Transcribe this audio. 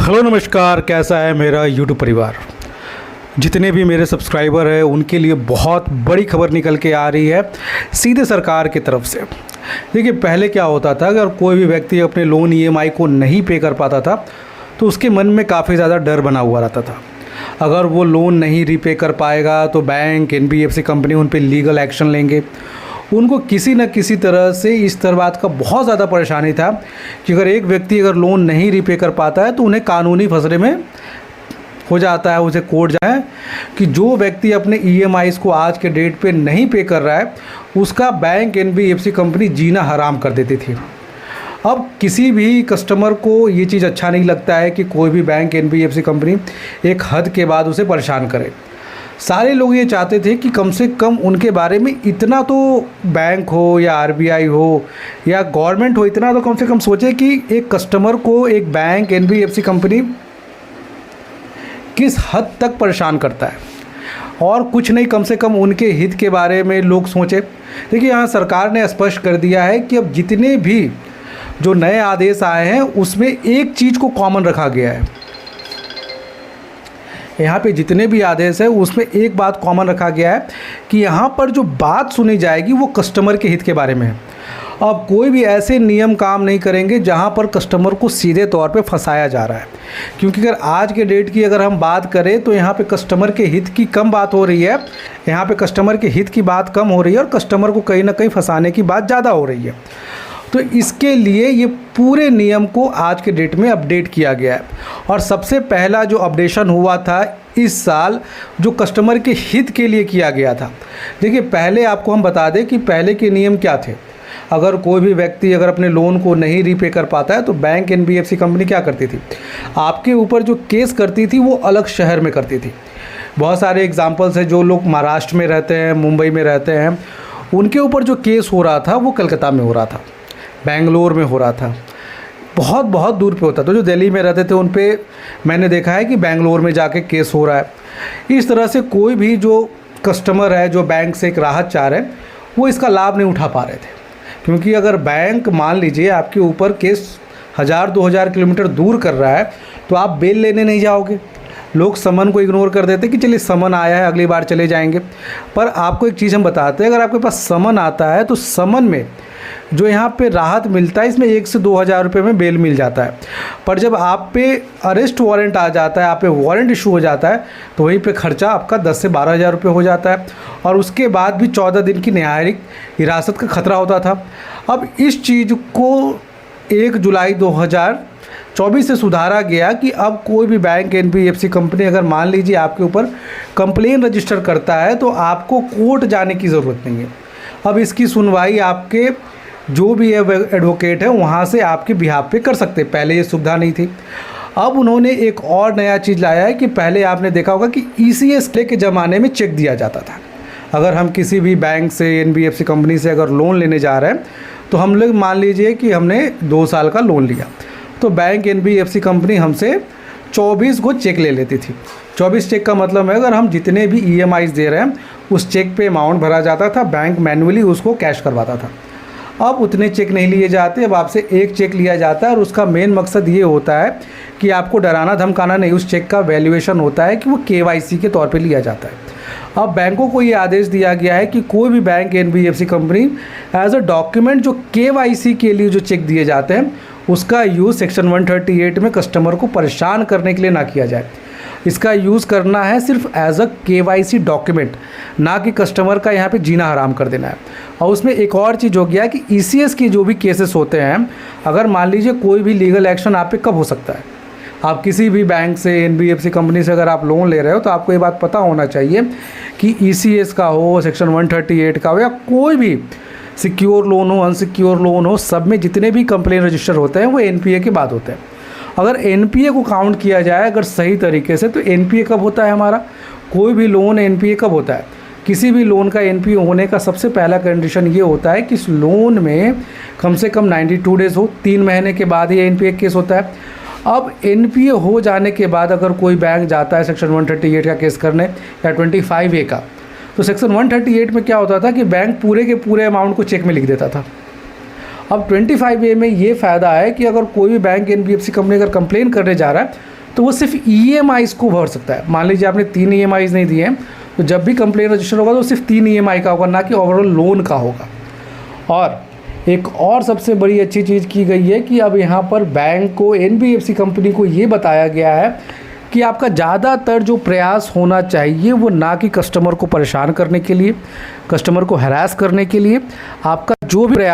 Hello नमस्कार, कैसा है मेरा यूट्यूब परिवार। जितने भी मेरे सब्सक्राइबर हैं उनके लिए बहुत बड़ी खबर निकल के आ रही है सीधे सरकार की तरफ से। देखिए, पहले क्या होता था, अगर कोई भी व्यक्ति अपने लोन ईएमआई को नहीं पे कर पाता था तो उसके मन में काफ़ी ज़्यादा डर बना हुआ रहता था। अगर वो लोन नहीं रीपे कर पाएगा तो बैंक, एनबीएफसी कंपनी उन पर लीगल एक्शन लेंगे। उनको किसी न किसी तरह से इस तरह बात का बहुत ज़्यादा परेशानी था कि अगर एक व्यक्ति अगर लोन नहीं रीपे कर पाता है तो उन्हें कानूनी फसरे में हो जाता है, उसे कोर्ट जाए कि जो व्यक्ति अपने ईएमआईज़ को आज के डेट पे नहीं पे कर रहा है उसका बैंक, एनबीएफसी कंपनी जीना हराम कर देती थी। अब किसी भी कस्टमर को ये चीज़ अच्छा नहीं लगता है कि कोई भी बैंक, एनबीएफसी कंपनी एक हद के बाद उसे परेशान करे। सारे लोग ये चाहते थे कि कम से कम उनके बारे में इतना तो बैंक हो या आरबीआई हो या गवर्नमेंट हो, इतना तो कम से कम सोचे कि एक कस्टमर को एक बैंक, एनबीएफसी कंपनी किस हद तक परेशान करता है, और कुछ नहीं, कम से कम उनके हित के बारे में लोग सोचे। देखिए, यहाँ सरकार ने स्पष्ट कर दिया है कि अब जितने भी जो नए आदेश आए हैं उसमें एक चीज़ को कॉमन रखा गया है। यहाँ पे जितने भी आदेश है उसमें एक बात कॉमन रखा गया है कि यहाँ पर जो बात सुनी जाएगी वो कस्टमर के हित के बारे में है। अब कोई भी ऐसे नियम काम नहीं करेंगे जहाँ पर कस्टमर को सीधे तौर पे फंसाया जा रहा है, क्योंकि अगर आज के डेट की अगर हम बात करें तो यहाँ पे कस्टमर के हित की कम बात हो रही है। यहाँ पे कस्टमर के हित की बात कम हो रही है और कस्टमर को कहीं ना कहीं फंसाने की बात ज़्यादा हो रही है। तो इसके लिए ये पूरे नियम को आज के डेट में अपडेट किया गया है। और सबसे पहला जो अपडेशन हुआ था इस साल, जो कस्टमर के हित के लिए किया गया था। देखिए, पहले आपको हम बता दें कि पहले के नियम क्या थे। अगर कोई भी व्यक्ति अगर अपने लोन को नहीं रीपे कर पाता है तो बैंक, एनबीएफसी कंपनी क्या करती थी, आपके ऊपर जो केस करती थी वो अलग शहर में करती थी। बहुत सारे एग्जाम्पल्स हैं। जो लोग महाराष्ट्र में रहते हैं, मुंबई में रहते हैं, उनके ऊपर जो केस हो रहा था वो कलकत्ता में हो रहा था, बेंगलोर में हो रहा था, बहुत बहुत दूर पे होता। तो जो दिल्ली में रहते थे उन पे मैंने देखा है कि बेंगलोर में जाके केस हो रहा है। इस तरह से कोई भी जो कस्टमर है जो बैंक से एक राहत चाह रहे हैं वो इसका लाभ नहीं उठा पा रहे थे, क्योंकि अगर बैंक मान लीजिए आपके ऊपर केस 1000-2000 किलोमीटर दूर कर रहा है तो आप बेल लेने नहीं जाओगे। लोग समन को इग्नोर कर देते कि चलिए समन आया है, अगली बार चले जाएंगे। पर आपको एक चीज़ हम बताते हैं, अगर आपके पास समन आता है तो समन में जो यहाँ पे राहत मिलता है इसमें 1 से 2000 रुपये में बेल मिल जाता है। पर जब आप पे अरेस्ट वारंट आ जाता है, आप पे वारंट इशू हो जाता है, तो वहीं पे खर्चा आपका 10 से 12 हज़ार रुपये हो जाता है। और उसके बाद भी 14 दिन की न्यायिक हिरासत का खतरा होता था। अब इस चीज़ को 1 जुलाई 2024 से सुधारा गया कि अब कोई भी बैंक, एनबीएफसी कंपनी अगर मान लीजिए आपके ऊपर कंप्लेन रजिस्टर करता है तो आपको कोर्ट जाने की ज़रूरत नहीं है। अब इसकी सुनवाई आपके जो भी एडवोकेट है वहाँ से आपके बिहाफ पे कर सकते हैं। पहले ये सुविधा नहीं थी। अब उन्होंने एक और नया चीज़ लाया है कि पहले आपने देखा होगा कि ईसीएस के ज़माने में चेक दिया जाता था। अगर हम किसी भी बैंक से, एनबीएफसी कंपनी से अगर लोन लेने जा रहे हैं तो हम लोग मान लीजिए कि हमने 2 साल का लोन लिया तो बैंक, एनबीएफसी कंपनी हमसे 24 को चेक ले लेती थी। 24 चेक का मतलब है अगर हम जितने भी ईएमआईज़ दे रहे हैं उस चेक पे अमाउंट भरा जाता था, बैंक मैन्युअली उसको कैश करवाता था। अब उतने चेक नहीं लिए जाते, अब आपसे एक चेक लिया जाता है और उसका मेन मकसद ये होता है कि आपको डराना धमकाना नहीं। उस चेक का वैल्यूएशन होता है कि वो केवाईसी के तौर पे लिया जाता है। अब बैंकों को ये आदेश दिया गया है कि कोई भी bank, NBFC company as a document जो केवाईसी के लिए जो चेक दिए जाते हैं उसका यूज़ सेक्शन 138 में कस्टमर को परेशान करने के लिए ना किया जाए। इसका यूज़ करना है सिर्फ एज अ केवाईसी डॉक्यूमेंट, ना कि कस्टमर का यहाँ पे जीना हराम कर देना है। और उसमें एक और चीज़ हो गया कि ईसीएस के जो भी केसेस होते हैं, अगर मान लीजिए कोई भी लीगल एक्शन आप पे कब हो सकता है। आप किसी भी बैंक से, एनबीएफसी कंपनी से अगर आप लोन ले रहे हो तो आपको ये बात पता होना चाहिए कि ईसीएस का हो, सेक्शन 138 का हो या कोई भी सिक्योर लोन हो, अनसिक्योर लोन हो, सब में जितने भी कंप्लेन रजिस्टर होते हैं वो एनपीए के बाद होते हैं। अगर एनपीए को काउंट किया जाए अगर सही तरीके से तो एनपीए कब होता है हमारा, कोई भी लोन एनपीए कब होता है, किसी भी लोन का एनपीए होने का सबसे पहला कंडीशन ये होता है कि इस लोन में कम से कम 92 डेज़ हो, 3 महीने के बाद ही एनपीए केस होता है। अब एनपीए हो जाने के बाद अगर कोई बैंक जाता है सेक्शन 138 का केस करने या 25A का, तो सेक्शन 138 में क्या होता था कि बैंक पूरे के पूरे अमाउंट को चेक में लिख देता था अब 25A में ये फ़ायदा है कि अगर कोई भी बैंक NBFC कंपनी अगर कंप्लेन करने जा रहा है तो वो सिर्फ EMIs को भर सकता है। मान लीजिए आपने 3 EMIs नहीं दिए हैं, तो जब भी कंप्लेन रजिस्टर होगा तो सिर्फ 3 EMI का होगा, ना कि ओवरऑल लोन का होगा। और एक और सबसे बड़ी अच्छी चीज़ की गई है कि अब यहाँ पर बैंक को, NBFC कंपनी को ये बताया गया है कि आपका ज़्यादातर जो प्रयास होना चाहिए वो ना कि कस्टमर को परेशान करने के लिए, कस्टमर को हैरास करने के लिए, आपका जो भी प्रयास